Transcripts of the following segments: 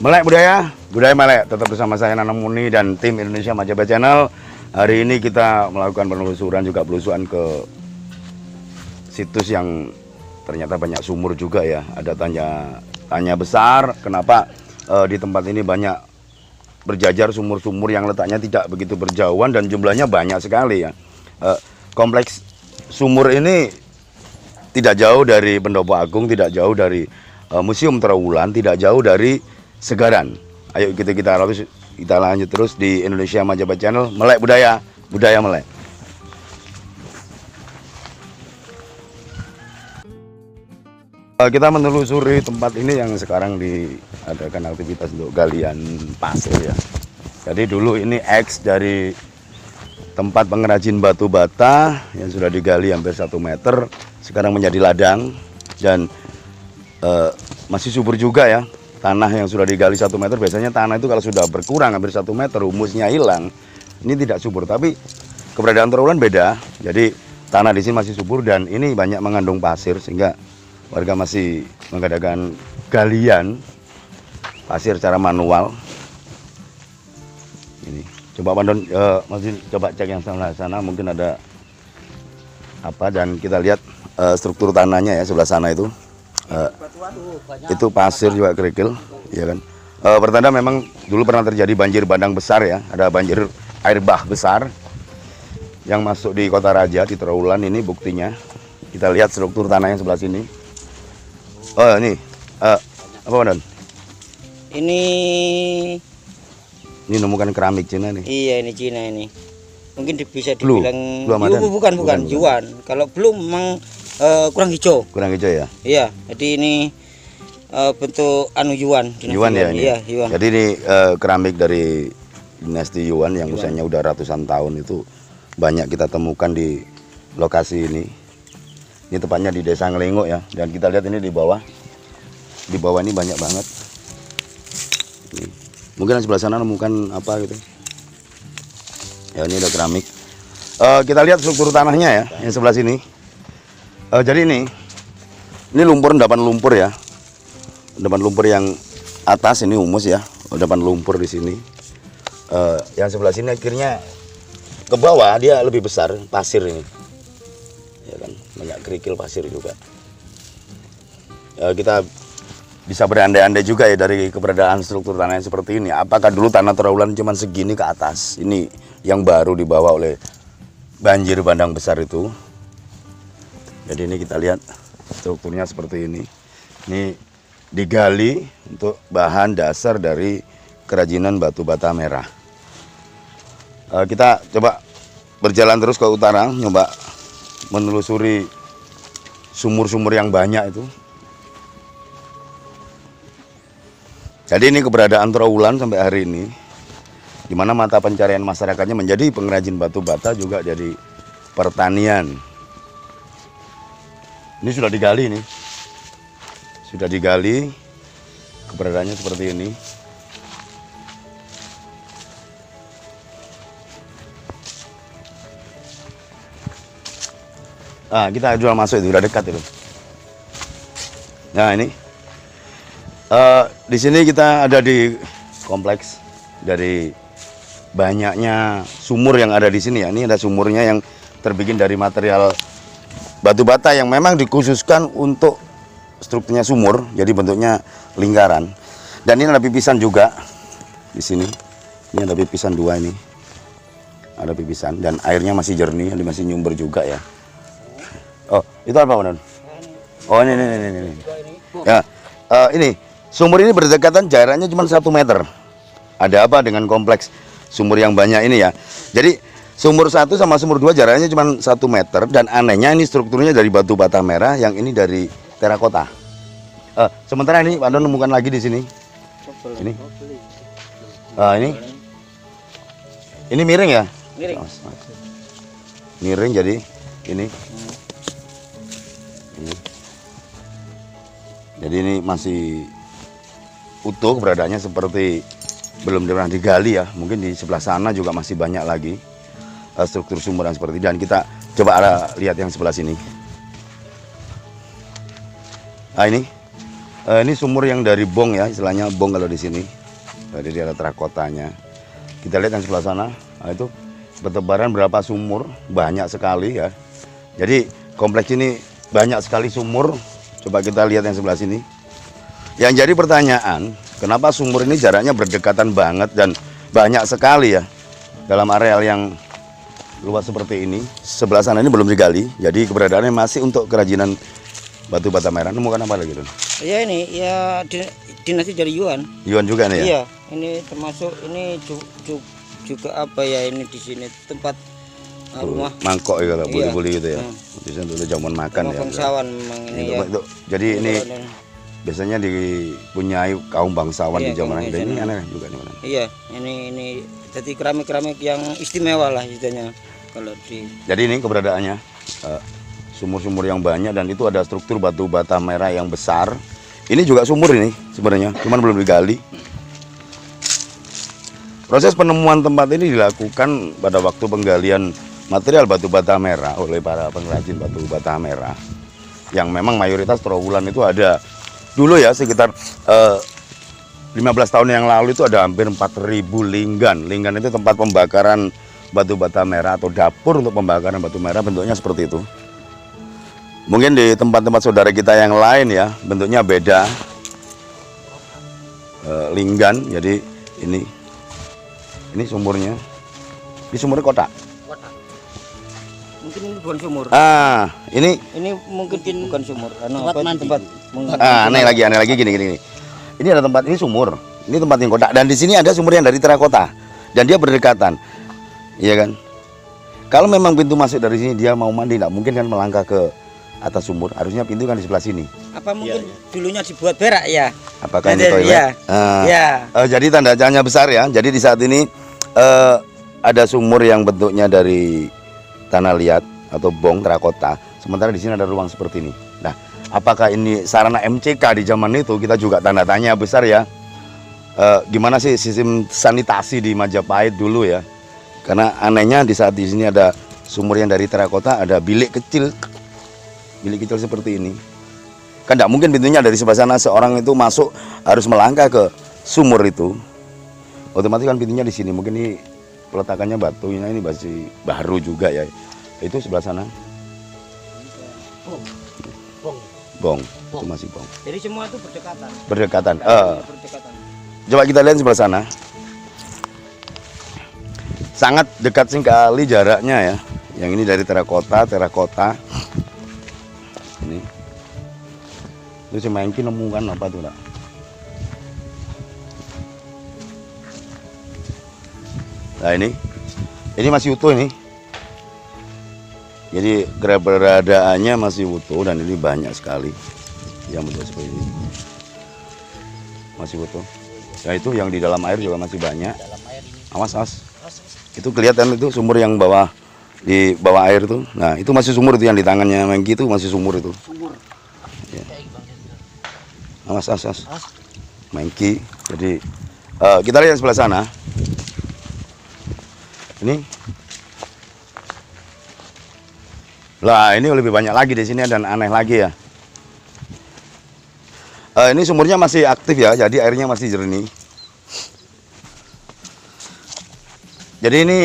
Melek budaya melek. Tetap bersama saya Nanang Muni dan tim Indonesia Majapahit Channel. Hari ini kita melakukan penelusuran juga belusuan ke situs yang ternyata banyak sumur juga ya. Ada tanya besar kenapa di tempat ini banyak berjajar sumur-sumur yang letaknya tidak begitu berjauhan dan jumlahnya banyak sekali ya. Kompleks sumur ini tidak jauh dari Pendopo Agung, tidak jauh dari Museum Trawulan, tidak jauh dari Segaran. Ayo kita lanjut terus di Indonesia Majapahit Channel. Melek budaya melek. Kita menelusuri tempat ini yang sekarang diadakan aktivitas untuk galian pasir ya. Jadi dulu ini eks dari tempat pengrajin batu bata yang sudah digali hampir 1 meter, sekarang menjadi ladang dan masih subur juga ya. Tanah yang sudah digali 1 meter, biasanya tanah itu kalau sudah berkurang hampir 1 meter, humusnya hilang. Ini tidak subur, tapi keberadaan Trawulan beda. Jadi tanah di sini masih subur dan ini banyak mengandung pasir sehingga warga masih mengadakan galian pasir secara manual. Ini coba Pandon, masih coba cek yang sana mungkin ada apa, dan kita lihat struktur tanahnya ya sebelah sana itu. Itu pasir juga kerikil, ya kan. Pertanda memang dulu pernah terjadi banjir bandang besar ya, ada banjir air bah besar yang masuk di Kota Raja di Trawulan. Ini buktinya. Kita lihat struktur tanah yang sebelah sini. Oh ini apa Don? Ini nemukan keramik Cina nih. Iya ini Cina ini. Mungkin bisa dibilang bukan Blue. Yuan. Kalau belum memang kurang hijau. Kurang hijau ya? Iya, jadi ini bentuk Yuan. Yuan ya ini. Iya, Yuan. Jadi ini keramik dari dinasti Yuan yang usianya udah ratusan tahun, itu banyak kita temukan di lokasi ini. Ini tepatnya di Desa Ngelengok ya. Dan kita lihat ini di bawah. Di bawah ini banyak banget. Ini. Mungkin sebelah sana nemukan apa gitu. Ya ini ada keramik. Kita lihat struktur tanahnya ya, yang sebelah sini. Jadi ini lumpur, endapan lumpur ya. Endapan lumpur yang atas ini humus ya. Endapan lumpur di sini. Yang sebelah sini akhirnya ke bawah dia lebih besar, pasir ini. Ya kan, banyak kerikil pasir juga. Kita bisa berandai-andai juga ya dari keberadaan struktur tanah yang seperti ini. Apakah dulu tanah Trawulan cuma segini ke atas? Ini yang baru dibawa oleh banjir bandang besar itu. Jadi ini kita lihat strukturnya seperti ini. Ini digali untuk bahan dasar dari kerajinan batu bata merah. Kita coba berjalan terus ke utara, nyoba menelusuri sumur-sumur yang banyak itu. Jadi ini keberadaan Trawulan sampai hari ini, di mana mata pencarian masyarakatnya menjadi pengrajin batu bata juga jadi pertanian. Ini sudah digali nih, sudah digali, keberadaannya seperti ini. Kita jual masuk itu, udah dekat itu. Nah ini, di sini kita ada di kompleks dari banyaknya sumur yang ada di sini ya. Ini ada sumurnya yang terbikin dari material batu bata yang memang dikhususkan untuk strukturnya sumur, jadi bentuknya lingkaran. Dan ini ada pipisan juga di sini. Ini ada pipisan 2 ini, ada pipisan dan airnya masih jernih, masih nyumber juga ya. Oh itu apa Don? Oh ini. Ya, ini sumur ini berdekatan, jaraknya cuma 1 meter. Ada apa dengan kompleks sumur yang banyak ini ya? Jadi sumur 1 sama sumur 2 jaraknya cuma 1 meter dan anehnya ini strukturnya dari batu bata merah, yang ini dari terakota. Sementara ini Pak Don nemukan lagi di sini. Ini. Ini miring ya? Miring. Miring jadi ini. Jadi ini masih utuh keberadaannya, seperti belum pernah digali ya. Mungkin di sebelah sana juga masih banyak lagi struktur sumur yang seperti ini. Dan kita coba lihat yang sebelah sini. Ini Ini sumur yang dari bong ya, istilahnya bong kalau di sini. Dari daerah terakotanya. Kita lihat yang sebelah sana, nah itu bertebaran berapa sumur, banyak sekali ya. Jadi kompleks ini banyak sekali sumur. Coba kita lihat yang sebelah sini. Yang jadi pertanyaan, kenapa sumur ini jaraknya berdekatan banget dan banyak sekali ya dalam areal yang luas seperti ini. Sebelah sana ini belum digali, jadi keberadaannya masih untuk kerajinan batu bata merah. Nemukan apa lagi tuh? Ya ini ya dinasti dari Yuan. Yuan juga nih ya? Iya, ini termasuk ini juga apa ya, ini di sini tempat rumah mangkok ya kalau iya. buli-buli gitu ya. Biasanya dulu jamuan makan ya. Bangsawan memang ini ya. Jadi ini biasanya dipunyai kaum bangsawan iya, di zaman akhir ini aneh juga nih. Iya, ini jadi keramik-keramik yang istimewa lah istilahnya kalau di. Jadi ini keberadaannya sumur-sumur yang banyak dan itu ada struktur batu bata merah yang besar. Ini juga sumur ini sebenarnya, cuman belum digali. Proses penemuan tempat ini dilakukan pada waktu penggalian material batu bata merah oleh para pengrajin batu bata merah yang memang mayoritas trawulan itu ada dulu ya sekitar 15 tahun yang lalu itu ada hampir 4.000 linggan. Linggan itu tempat pembakaran batu bata merah atau dapur untuk pembakaran batu merah, bentuknya seperti itu. Mungkin di tempat-tempat saudara kita yang lain ya bentuknya beda. Linggan, jadi ini sumurnya. Ini sumurnya kotak. Mungkin ini bukan sumur. Ini mungkin bukan sumur. Tempat aneh lagi gini. Ini ada tempat, ini sumur. Ini tempat yang kotak dan di sini ada sumur yang dari terakota dan dia berdekatan. Iya kan? Kalau memang pintu masuk dari sini dia mau mandi, tidak mungkin kan melangkah ke atas sumur. Harusnya pintu kan di sebelah sini. Apa mungkin dulunya dibuat berak ya? Apakah ini toilet? Ya. Jadi tanda tanya besar ya. Jadi di saat ini ada sumur yang bentuknya dari tanah liat atau bong terakota. Sementara di sini ada ruang seperti ini. Nah, apakah ini sarana MCK di zaman itu? Kita juga tanda tanya besar ya. Gimana sih sistem sanitasi di Majapahit dulu ya? Karena anehnya di saat di sini ada sumur yang dari terakota, ada bilik kecil seperti ini. Kan tidak mungkin pintunya dari sebelah sana seorang itu masuk harus melangkah ke sumur itu. Otomatis kan pintunya di sini. Mungkin ini peletakannya batunya ini masih baru juga ya. Itu sebelah sana. Bong. Itu masih bong. Jadi semua itu berdekatan. Berdekatan. Berdekatan. Coba kita lihat sebelah sana. Sangat dekat sekali jaraknya ya. Yang ini dari terakota. Ini. Itu semangki nemukan apa tuh, Nak? Nah ini masih utuh ini. Jadi keberadaannya masih utuh dan ini banyak sekali yang bentuk seperti ini. Masih utuh. Nah itu yang di dalam air juga masih banyak. Awas. Itu kelihatan itu sumur yang di bawah air tuh. Nah itu masih sumur itu yang di tangannya Mengki itu masih sumur itu. Ya. Awas. Mengki. Jadi kita lihat sebelah sana. Ini lebih banyak lagi di sini dan aneh lagi ya. Ini sumurnya masih aktif ya, jadi airnya masih jernih. Jadi ini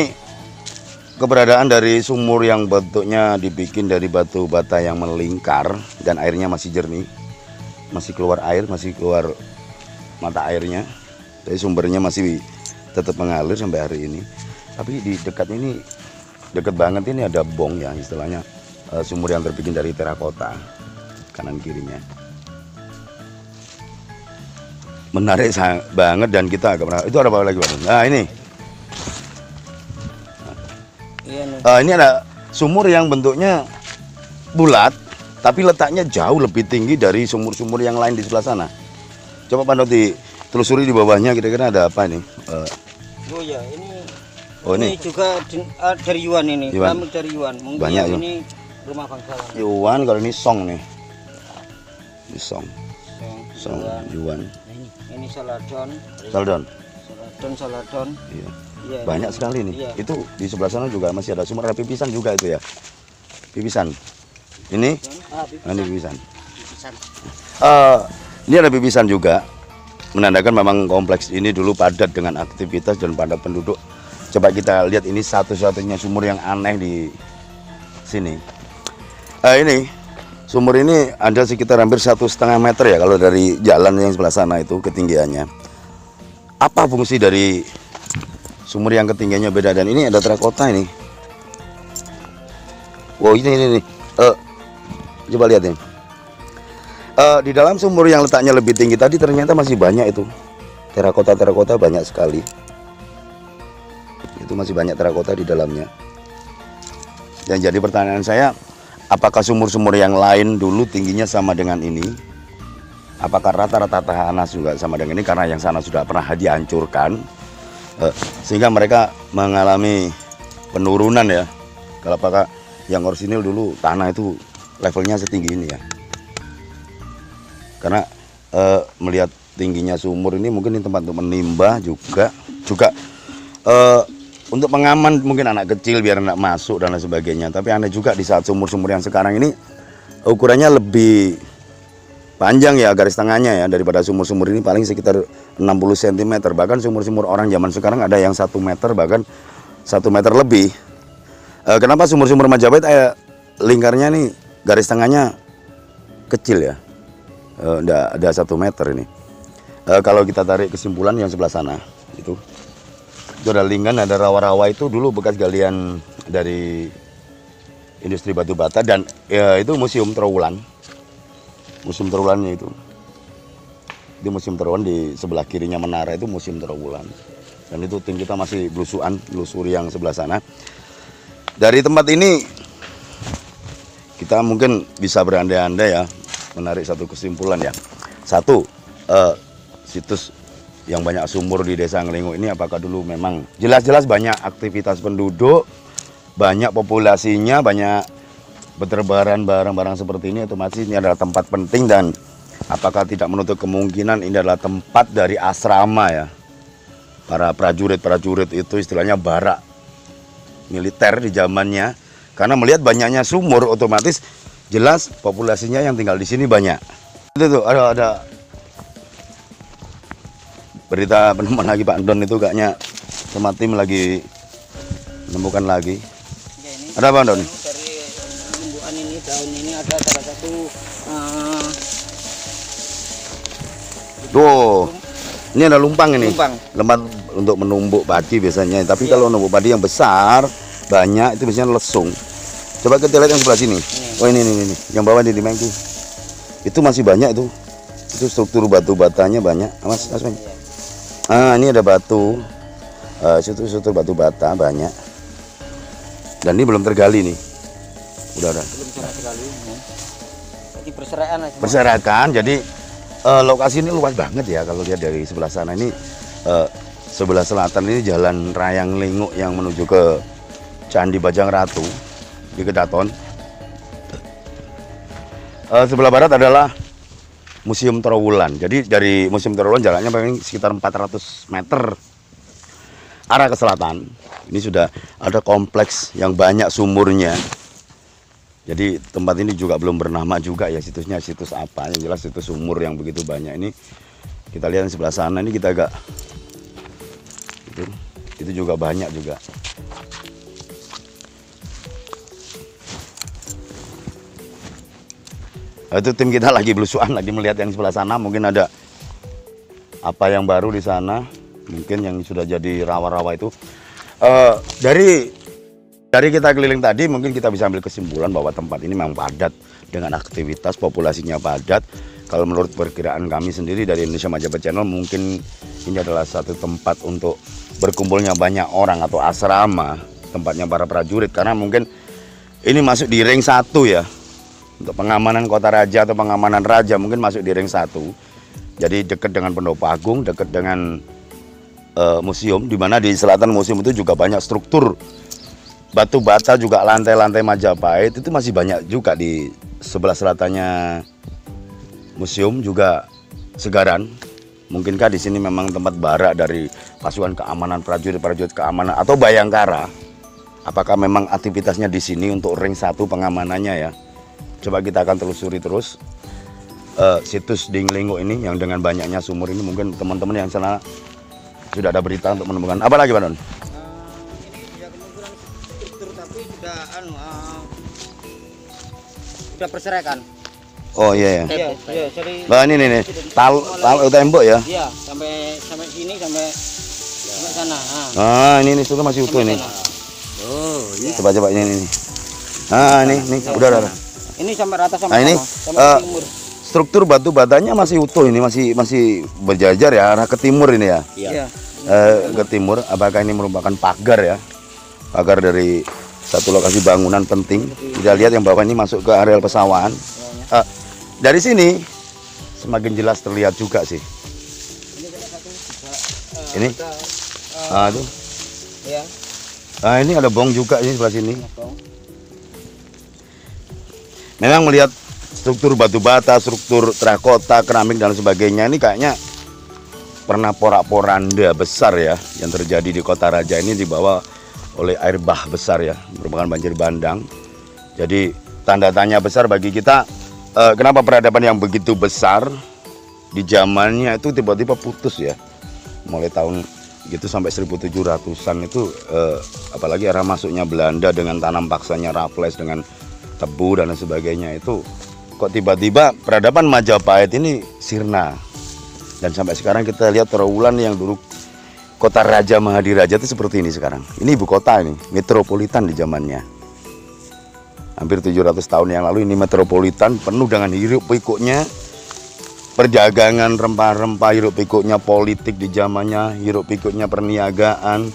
keberadaan dari sumur yang bentuknya dibikin dari batu bata yang melingkar dan airnya masih jernih, masih keluar air, masih keluar mata airnya. Jadi sumbernya masih tetap mengalir sampai hari ini. Tapi di dekat ini, dekat banget ini ada bong ya istilahnya, sumur yang terbikin dari terakota kanan kirinya. Menarik banget dan kita agak pernah. Itu ada apa lagi Pak? Nah ini. Ini ada sumur yang bentuknya bulat, tapi letaknya jauh lebih tinggi dari sumur-sumur yang lain di sebelah sana. Coba Pak Noti telusuri di bawahnya kira-kira ada apa ini? Oh ya ini. Ini juga dari Yuan ini. Keramik dari Yuan. Mungkin banyak ini rumah bangsawan. Yuan, kalau ini Song nih. Ini Song Yuan. Ini Saladon. Iya. Iya, banyak sekali nih. Iya. Itu di sebelah sana juga masih ada sumur, ada pipisan juga itu ya. Pipisan. Ini pipisan. Ini ada pipisan juga, menandakan memang kompleks ini dulu padat dengan aktivitas dan padat penduduk. Coba kita lihat, ini satu-satunya sumur yang aneh di sini. Ini sumur ini ada sekitar hampir 1,5 meter ya kalau dari jalan yang sebelah sana itu ketinggiannya. Apa fungsi dari sumur yang ketinggiannya beda? Dan ini ada terakota ini. Wow, ini. Coba lihat ini. Di dalam sumur yang letaknya lebih tinggi tadi ternyata masih banyak itu terakota banyak sekali. Itu masih banyak terakota di dalamnya. Dan jadi pertanyaan saya, apakah sumur-sumur yang lain dulu tingginya sama dengan ini? Apakah rata-rata tanah juga sama dengan ini karena yang sana sudah pernah dihancurkan, sehingga mereka mengalami penurunan ya? Kalau apakah yang orisinil dulu tanah itu levelnya setinggi ini ya? Karena melihat tingginya sumur ini mungkin ini tempat untuk menimba juga untuk pengaman mungkin anak kecil biar tidak masuk dan lain sebagainya. Tapi aneh juga di saat sumur-sumur yang sekarang ini ukurannya lebih panjang ya, garis tengahnya ya, daripada sumur-sumur ini paling sekitar 60 cm. Bahkan sumur-sumur orang zaman sekarang ada yang 1 meter, bahkan 1 meter lebih. Kenapa sumur-sumur Majapahit lingkarnya nih garis tengahnya kecil ya? Enggak ada 1 meter ini. Kalau kita tarik kesimpulan yang sebelah sana itu ada lingkan, ada rawa-rawa, itu dulu bekas galian dari industri batu bata. Dan ya, itu museum Trowulan, museum Trowulannya itu museum Trowulan. Di sebelah kirinya menara itu museum Trowulan, dan itu tim kita masih belusuri yang sebelah sana. Dari tempat ini kita mungkin bisa berandai-andai ya, menarik satu kesimpulan ya. Satu, situs yang banyak sumur di Desa Ngelinguk ini apakah dulu memang jelas-jelas banyak aktivitas penduduk, banyak populasinya, banyak berterbaran barang-barang seperti ini, otomatis ini adalah tempat penting. Dan apakah tidak menutup kemungkinan ini adalah tempat dari asrama ya, para prajurit itu istilahnya barak militer di zamannya. Karena melihat banyaknya sumur, otomatis jelas populasinya yang tinggal di sini banyak. Itu tuh ada berita penemuan lagi Pak Don, itu kayaknya sama tim lagi menemukan lagi. Ya, ini Ada apa Don? dari tumbuhan ini, daun ini ada salah satu Tuh, ini ada lumpang ini. lumpang. Untuk menumbuk padi biasanya. Tapi kalau menumbuk padi yang besar banyak itu biasanya lesung. Coba kita lihat yang sebelah sini. Oh ini, yang bawah di Mengki. Itu masih banyak itu. Itu struktur batu batanya banyak. Mas. Ini ada batu. Struktur batu bata banyak. Dan ini belum tergali nih. Udah ada. Belum sama sekali. Jadi berserakan aja. Berserakan. Jadi lokasi ini luas banget ya kalau lihat dari sebelah sana. Ini sebelah selatan ini jalan Raya Ngelinguk yang menuju ke Candi Bajang Ratu di Kedaton. Sebelah barat adalah Museum Trowulan. Jadi dari Museum Trowulan jalannya paling sekitar 400 meter arah ke selatan. Ini sudah ada kompleks yang banyak sumurnya. Jadi tempat ini juga belum bernama juga ya, situsnya situs apa. Yang jelas situs sumur yang begitu banyak ini. Kita lihat di sebelah sana ini, kita agak itu juga banyak juga. Itu tim kita lagi belusuan, lagi melihat yang sebelah sana. Mungkin ada apa yang baru di sana, mungkin yang sudah jadi rawa-rawa itu. Dari kita keliling tadi, mungkin kita bisa ambil kesimpulan bahwa tempat ini memang padat dengan aktivitas, populasinya padat. Kalau menurut perkiraan kami sendiri dari Indonesia Majapahit Channel, mungkin ini adalah satu tempat untuk berkumpulnya banyak orang atau asrama, tempatnya para prajurit. Karena mungkin ini masuk di ring 1 ya. Untuk pengamanan kota raja atau pengamanan raja mungkin masuk di ring 1. Jadi dekat dengan Pendopo Agung, dekat dengan museum, di mana di selatan museum itu juga banyak struktur batu bata, juga lantai-lantai Majapahit itu masih banyak juga di sebelah selatannya museum, juga Segaran. Mungkinkah di sini memang tempat barak dari pasukan keamanan, prajurit keamanan atau Bayangkara? Apakah memang aktivitasnya di sini untuk ring 1 pengamanannya ya? Coba kita akan telusuri terus. situs di Ngelinggo ini yang dengan banyaknya sumur ini, mungkin teman-teman yang sana sudah ada berita untuk menemukan. Apa lagi Pak Don? Ini sudah kemungkinan struktur tapi sudah sudah perceraikan. Oh iya ya. Iya, jadi Nah ini nih, tembok ya. iya sampai sini sampai sana. Ah ini struktur masih utuh ini. Oh, iya. Coba ini. Ah ini udah. Ini sampai rata Nah, ini, sampai timur. Struktur batu batanya masih utuh ini, masih berjajar ya, arah ke timur ini ya. Iya. Ke timur. Apakah ini merupakan pagar ya? Pagar dari satu lokasi bangunan penting. Kita lihat yang bawah ini masuk ke areal pesawahan. Dari sini semakin jelas terlihat juga sih. Ini, tuh. Ya. Ini ada bong juga ini sebelah sini. Memang melihat struktur batu bata, struktur terakota, keramik dan sebagainya ini kayaknya pernah porak-poranda besar ya yang terjadi di Kota Raja ini dibawa oleh air bah besar ya, merupakan banjir bandang. Jadi tanda tanya besar bagi kita, kenapa peradaban yang begitu besar di zamannya itu tiba-tiba putus ya. Mulai tahun gitu sampai 1700-an itu, apalagi era masuknya Belanda dengan tanam paksanya Raffles dengan tebu dan sebagainya, itu kok tiba-tiba peradaban Majapahit ini sirna. Dan sampai sekarang kita lihat Trawulan yang dulu Kota Raja Mahadiraja itu seperti ini sekarang. Ini ibu kota ini, metropolitan di zamannya. Hampir 700 tahun yang lalu ini metropolitan penuh dengan hiruk pikuknya perdagangan rempah-rempah, hiruk pikuknya politik di zamannya, hiruk pikuknya perniagaan,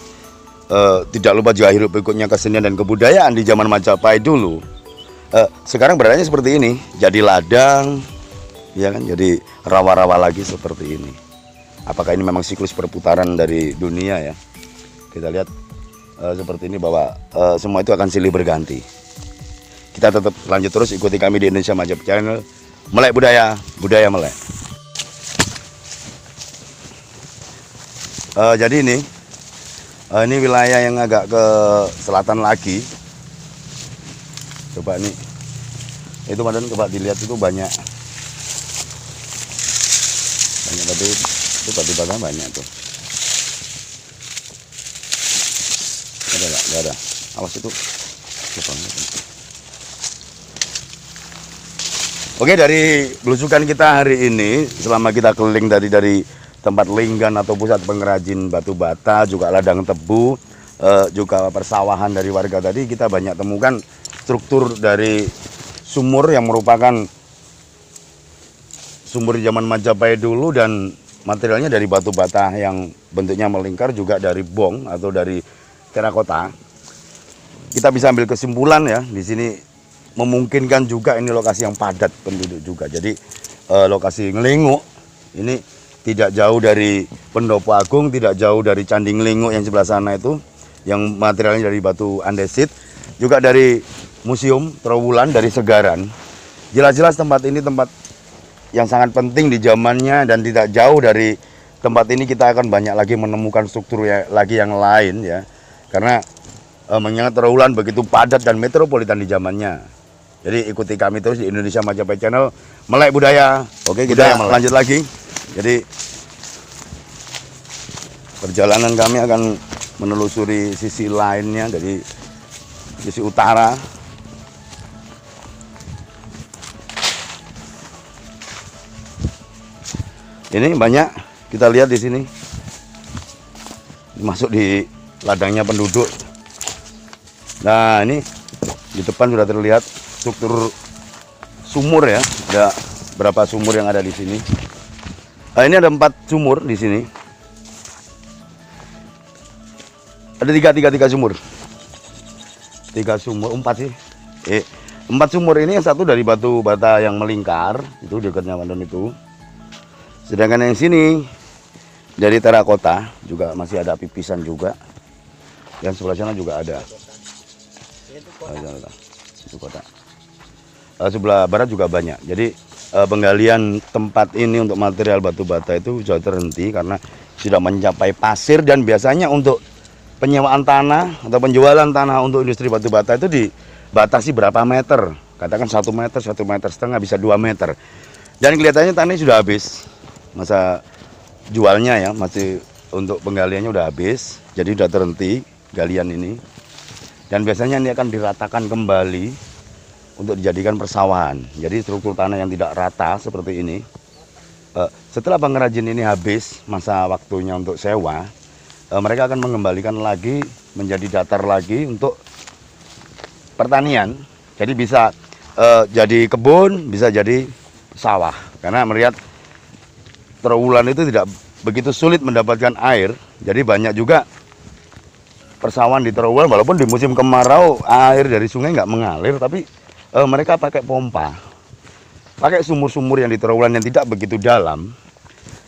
tidak lupa juga hiruk pikuknya kesenian dan kebudayaan di zaman Majapahit dulu. Sekarang beradanya seperti ini, jadi ladang, ya kan, jadi rawa-rawa lagi seperti ini. Apakah ini memang siklus perputaran dari dunia ya? Kita lihat seperti ini bahwa semua itu akan silih berganti. Kita tetap lanjut terus ikuti kami di Indonesia Majapahit Channel, melek budaya, budaya melek. Jadi ini wilayah yang agak ke selatan lagi. Coba nih, itu Madon, coba dilihat itu banyak batu, itu batu bata banyak tuh. Ada nggak? Nggak ada. Awas itu. Oke, dari belusukan kita hari ini, selama kita keliling dari tempat linggan atau pusat pengrajin batu bata, juga ladang tebu, juga persawahan dari warga tadi, kita banyak temukan struktur dari sumur yang merupakan sumur zaman Majapahit dulu, dan materialnya dari batu bata yang bentuknya melingkar, juga dari bong atau dari terakota. Kita bisa ambil kesimpulan ya, di sini memungkinkan juga ini lokasi yang padat penduduk juga. Jadi lokasi Ngelinggo ini tidak jauh dari Pendopo Agung, tidak jauh dari Candi Ngelinggo yang sebelah sana itu, yang materialnya dari batu andesit, juga dari Museum Trawulan dari Segaran. Jelas-jelas tempat ini tempat yang sangat penting di zamannya, dan tidak jauh dari tempat ini kita akan banyak lagi menemukan struktur lagi yang lain ya. Karena mengingat Trawulan begitu padat dan metropolitan di zamannya. Jadi ikuti kami terus di Indonesia Majapahit Channel, melek budaya. Oke, kita lanjut lagi. Jadi perjalanan kami akan menelusuri sisi lainnya dari sisi utara. Ini banyak kita lihat di sini, masuk di ladangnya penduduk. Nah ini di depan sudah terlihat struktur sumur ya, ada berapa sumur yang ada di sini. Nah, ini ada 4 sumur di sini. Ada tiga sumur. 3 sumur, 4 sih. 4 sumur ini, yang satu dari batu bata yang melingkar, itu dekatnya Mandon itu. Sedangkan yang sini dari terakota, juga masih ada pipisan juga. Yang sebelah sana juga ada. Itu kota. Sebelah barat juga banyak. Jadi penggalian tempat ini untuk material batu bata itu sudah terhenti karena sudah mencapai pasir, dan biasanya untuk penyewaan tanah atau penjualan tanah untuk industri batu bata itu dibatasi berapa meter. Katakan 1 meter, 1,5 meter, bisa 2 meter. Dan kelihatannya tanah sudah habis. Masa jualnya ya, masih untuk penggaliannya udah habis. Jadi udah terhenti galian ini. Dan biasanya ini akan diratakan kembali untuk dijadikan persawahan. Jadi struktur tanah yang tidak rata seperti ini. Setelah pengrajin ini habis masa waktunya untuk sewa, mereka akan mengembalikan lagi menjadi datar lagi untuk pertanian. Jadi bisa jadi kebun, bisa jadi sawah. Karena melihat Trowulan itu tidak begitu sulit mendapatkan air. Jadi banyak juga persawahan di Trowulan, walaupun di musim kemarau air dari sungai nggak mengalir, tapi mereka pakai pompa. Pakai sumur-sumur yang di Trowulan yang tidak begitu dalam,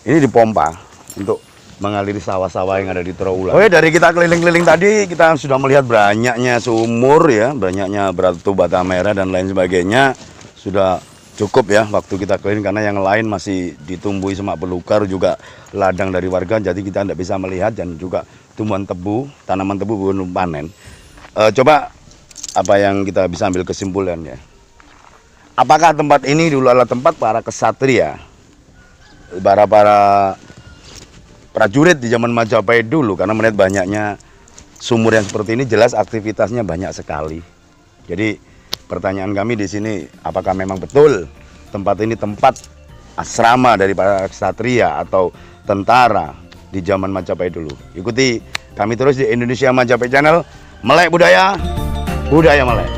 ini dipompa untuk mengaliri sawah-sawah yang ada di Trowulan. Oke, dari kita keliling-keliling tadi kita sudah melihat banyaknya sumur ya, banyaknya batu bata merah dan lain sebagainya. Sudah cukup ya waktu kita keliling, karena yang lain masih ditumbuhi semak belukar, juga ladang dari warga, jadi kita tidak bisa melihat, dan juga tumbuhan tebu, tanaman tebu belum panen. Coba apa yang kita bisa ambil kesimpulan ya? Apakah tempat ini dulu adalah tempat para kesatria, para prajurit di zaman Majapahit dulu? Karena melihat banyaknya sumur yang seperti ini, jelas aktivitasnya banyak sekali. Jadi pertanyaan kami di sini, apakah memang betul tempat ini tempat asrama dari para kesatria atau tentara di zaman Majapahit dulu? Ikuti kami terus di Indonesia Majapahit Channel. Melek budaya, budaya melek.